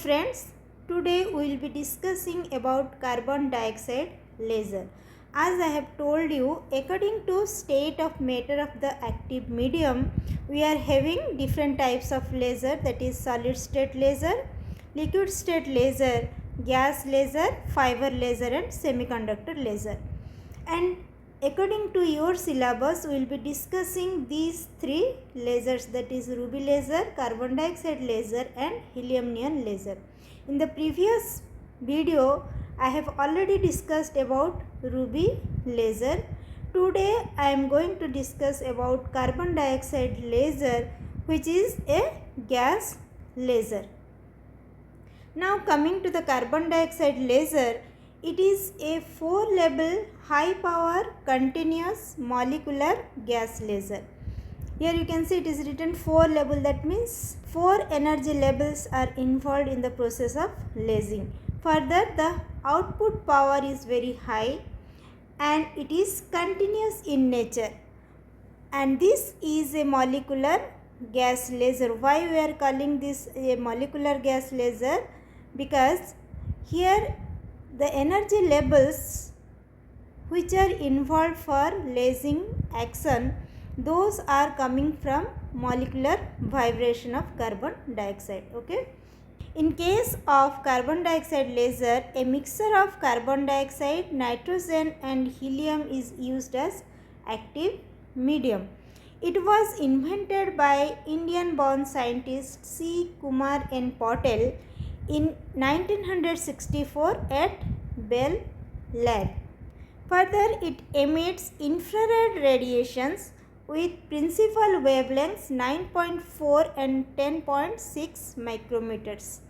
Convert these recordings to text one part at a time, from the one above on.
friends, today we will be discussing about carbon dioxide laser. As I have told you, according to state of matter of the active medium, we are having different types of laser, that is solid state laser, liquid state laser, gas laser, fiber laser and semiconductor laser. And according to your syllabus, we will be discussing these three lasers, that is ruby laser, carbon dioxide laser and helium neon laser. In the previous video, I have already discussed about ruby laser. Today I am going to discuss about carbon dioxide laser, which is a gas laser. Now coming to the carbon dioxide laser, it is a 4-level high power continuous molecular gas laser. Here you can see it is written 4-level, that means 4 energy levels are involved in the process of lasing. Further, the output power is very high and it is continuous in nature. And this is a molecular gas laser. Why we are calling this a molecular gas laser? Because here the energy levels which are involved for lasing action, those are coming from molecular vibration of carbon dioxide. Okay. In case of carbon dioxide laser, a mixture of carbon dioxide, nitrogen and helium is used as active medium. It was invented by Indian born scientist C. Kumar N. Patel in 1964 at Bell Lab. Further, it emits infrared radiations with principal wavelengths 9.4 and 10.6 micrometers.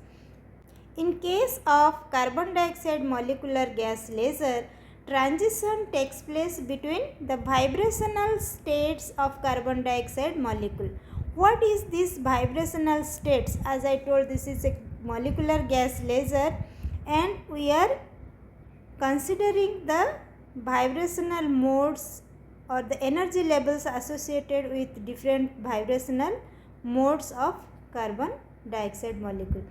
In case of carbon dioxide molecular gas laser, transition takes place between the vibrational states of carbon dioxide molecule. What is this vibrational states? As I told, this is a molecular gas laser and we are considering the vibrational modes or the energy levels associated with different vibrational modes of carbon dioxide molecule.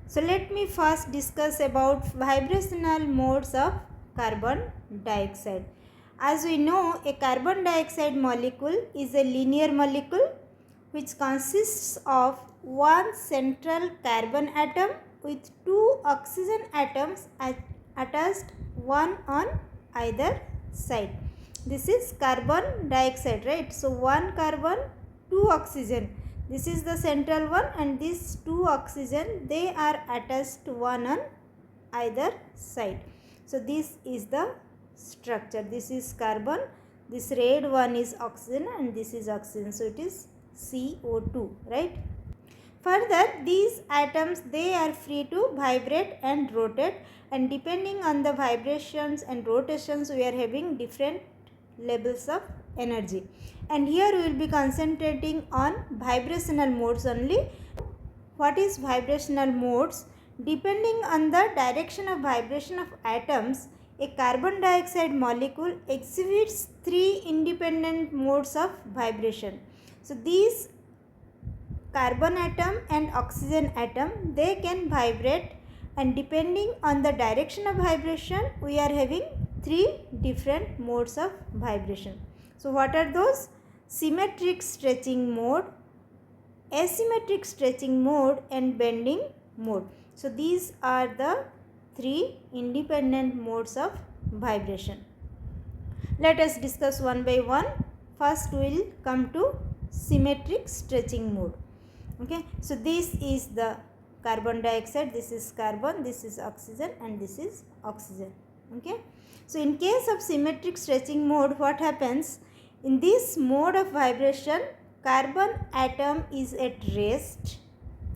So let me first discuss about vibrational modes of carbon dioxide. As we know, a carbon dioxide molecule is a linear molecule which consists of one central carbon atom with two oxygen atoms attached one on either side. This is carbon dioxide, right? So one carbon, two oxygen. This is the central one and these two oxygen, they are attached one on either side. So this is the structure. This is carbon, this red one is oxygen and this is oxygen. So it is CO2, right? Further, these atoms, they are free to vibrate and rotate, and depending on the vibrations and rotations, we are having different levels of energy. And here we will be concentrating on vibrational modes only. What is vibrational modes? Depending on the direction of vibration of atoms, a carbon dioxide molecule exhibits 3 independent modes of vibration. So these carbon atom and oxygen atom, they can vibrate, and depending on the direction of vibration, we are having 3 different modes of vibration. So what are those? Symmetric stretching mode, asymmetric stretching mode and bending mode. So these are the 3 independent modes of vibration. Let us discuss one by one. First we will come to symmetric stretching mode. Okay, so this is the carbon dioxide, this is carbon, this is oxygen and this is oxygen. Okay, so in case of symmetric stretching mode, what happens? In this mode of vibration, carbon atom is at rest.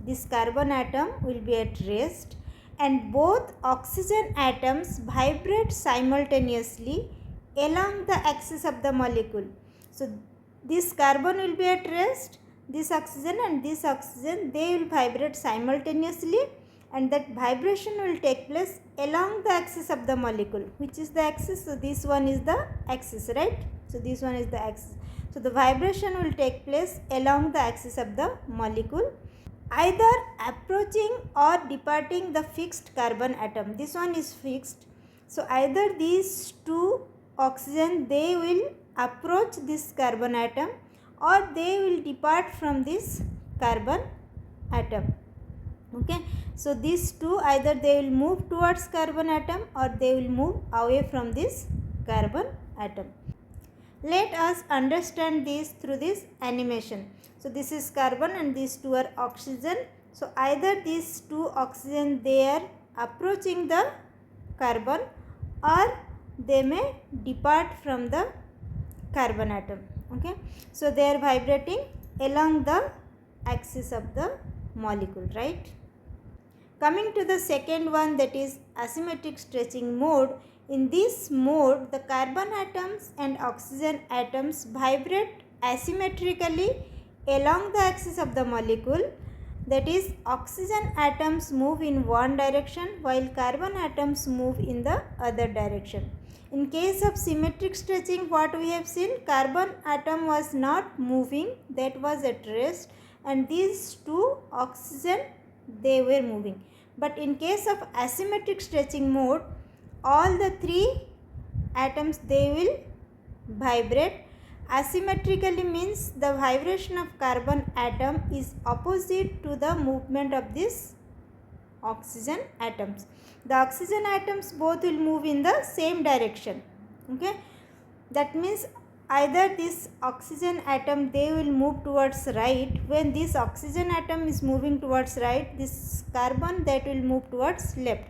This carbon atom will be at rest and both oxygen atoms vibrate simultaneously along the axis of the molecule. So this carbon will be at rest, this oxygen and this oxygen, they will vibrate simultaneously, and that vibration will take place along the axis of the molecule. Which is the axis? So this one is the axis, right? So this one is the axis. So the vibration will take place along the axis of the molecule either approaching or departing the fixed carbon atom. This one is fixed. So either these two oxygen, they will approach this carbon atom or they will depart from this carbon atom. Okay, so these two, either they will move towards carbon atom or they will move away from this carbon atom. Let us understand this through this animation. So this is carbon and these two are oxygen. So either these two oxygen, they are approaching the carbon or they may depart from the carbon atom. Okay, so they are vibrating along the axis of the molecule, right? Coming to the second one, that is asymmetric stretching mode. In this mode, the carbon atoms and oxygen atoms vibrate asymmetrically along the axis of the molecule. That is, oxygen atoms move in one direction while carbon atoms move in the other direction. In case of symmetric stretching, what we have seen, carbon atom was not moving, that was at rest, and these two oxygen, they were moving. But in case of asymmetric stretching mode, all the three atoms, they will vibrate. Asymmetrically means the vibration of carbon atom is opposite to the movement of this oxygen atoms. The oxygen atoms both will move in the same direction. Okay, that means either this oxygen atom, they will move towards right. When this oxygen atom is moving towards right, this carbon, that will move towards left.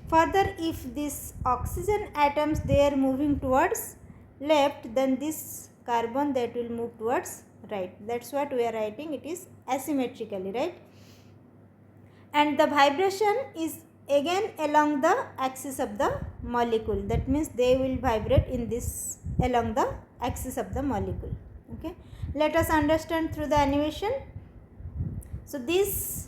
Further, if this oxygen atoms, they are moving towards left, then this carbon, that will move towards right. That's what we are writing, it is asymmetrically, right? And the vibration is again along the axis of the molecule. That means they will vibrate in this along the axis of the molecule. Okay, let us understand through the animation. So this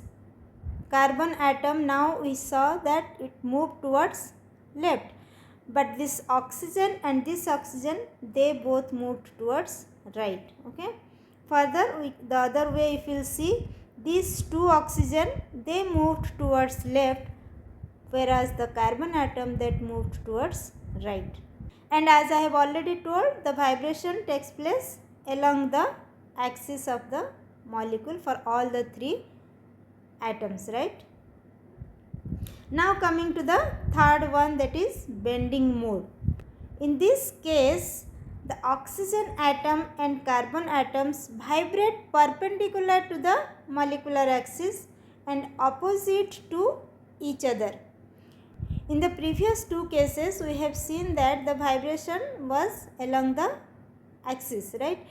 carbon atom, now we saw that it moved towards left, but this oxygen and this oxygen, they both moved towards right. Okay, further the other way, if you will see, these two oxygen, they moved towards left, whereas the carbon atom, that moved towards right. And as I have already told, the vibration takes place along the axis of the molecule for all the three atoms, right? Now coming to the third one, that is bending mode. In this case, the oxygen atom and carbon atoms vibrate perpendicular to the molecular axis and opposite to each other. In the previous two cases, we have seen that the vibration was along the axis, right?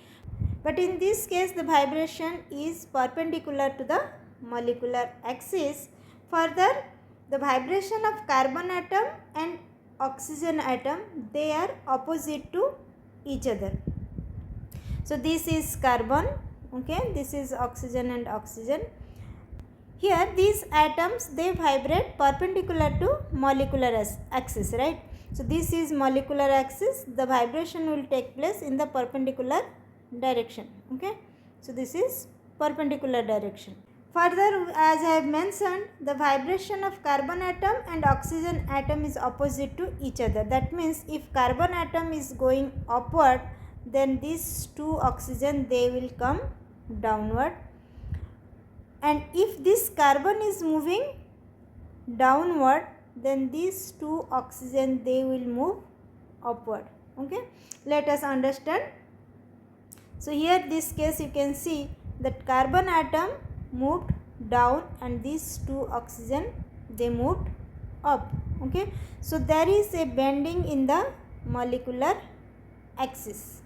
But in this case, the vibration is perpendicular to the molecular axis. Further, the vibration of carbon atom and oxygen atom, they are opposite to each other. So this is carbon, okay, this is oxygen and oxygen. Here these atoms, they vibrate perpendicular to molecular axis, right? So this is molecular axis, the vibration will take place in the perpendicular direction. Okay, so this is perpendicular direction. Further, as I have mentioned, the vibration of carbon atom and oxygen atom is opposite to each other. That means if carbon atom is going upward, then these two oxygen, they will come downward. And if this carbon is moving downward, then these two oxygen, they will move upward. Okay, let us understand. So here this case, you can see that carbon atom moved down and these two oxygen, they moved up. Okay, so there is a bending in the molecular axis.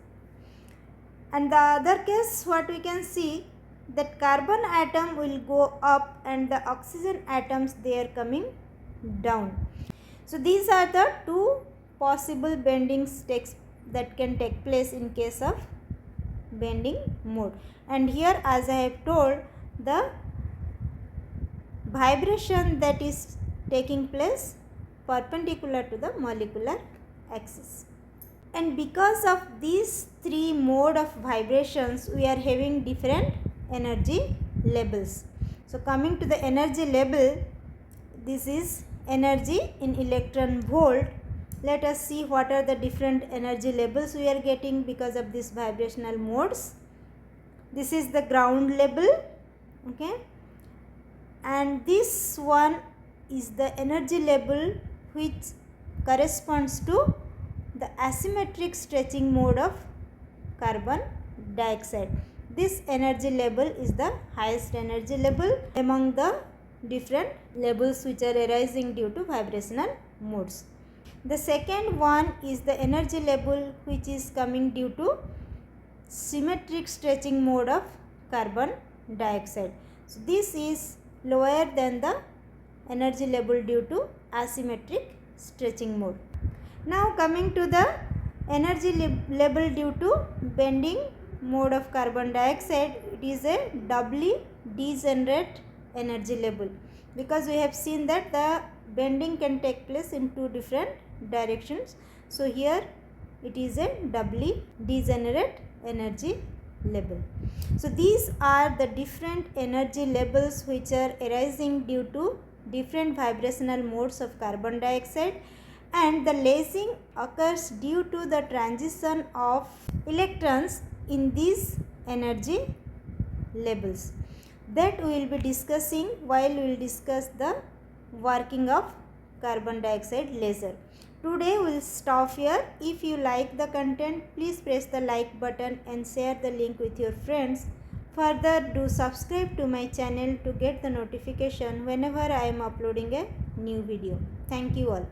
And the other case, what we can see, that carbon atom will go up and the oxygen atoms, they are coming down. So these are the two possible bendings that can take place in case of bending mode. And here, as I have told, the vibration that is taking place perpendicular to the molecular axis. And because of these three mode of vibrations, we are having different energy levels. So coming to the energy level, this is energy in electron volt. Let us see what are the different energy levels we are getting because of these vibrational modes. This is the ground level, okay, and this one is the energy level which corresponds to the asymmetric stretching mode of carbon dioxide. This energy level is the highest energy level among the different levels which are arising due to vibrational modes. The second one is the energy level which is coming due to symmetric stretching mode of carbon dioxide. So this is lower than the energy level due to asymmetric stretching mode. Now coming to the energy level due to bending mode of carbon dioxide, it is a doubly degenerate energy level, because we have seen that the bending can take place in two different directions. So here it is a doubly degenerate energy level. So these are the different energy levels which are arising due to different vibrational modes of carbon dioxide, and the lasing occurs due to the transition of electrons in these energy levels. That we will be discussing while we will discuss the working of carbon dioxide laser. Today we will stop here. If you like the content, please press the like button and share the link with your friends. Further, do subscribe to my channel to get the notification whenever I am uploading a new video. Thank you all.